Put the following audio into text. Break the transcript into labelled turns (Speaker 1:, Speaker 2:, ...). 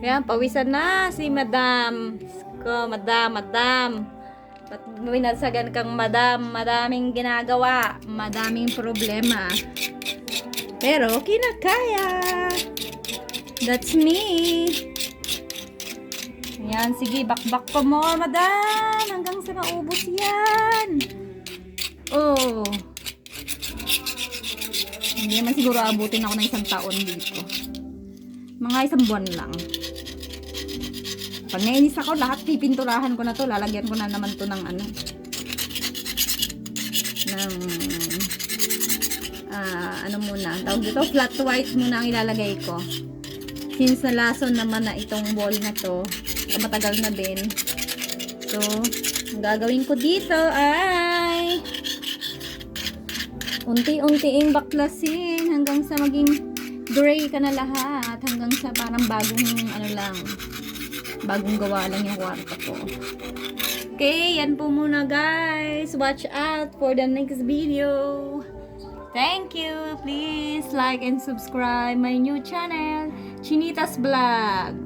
Speaker 1: Yan, pawisan na si Madam. Madam. Ba't binagsagan kang Madam? Madaming ginagawa. Madaming problema. Pero, kinakaya. That's me. Ayan, sige, bakbak pa more, Madam. Hanggang sa maubos yan. Oh. Hindi naman siguro abutin ako ng 1 taon dito. Mga 1 buwan lang. Pag nainis ako, lahat pipinturahan ko na to. Lalagyan ko na naman to ng ano muna. Tawag dito, flat white muna ang ilalagay ko. Since nalason naman na itong ball na to, matagal na din. So, ang gagawin ko dito ay unti-untiin baklasin hanggang sa maging gray ka na lahat. Hanggang sa parang bagong gawa lang yung kwarto ko. Okay, yan po muna guys. Watch out for the next video. Thank you. Please like and subscribe my new channel, Chinita's Vlog.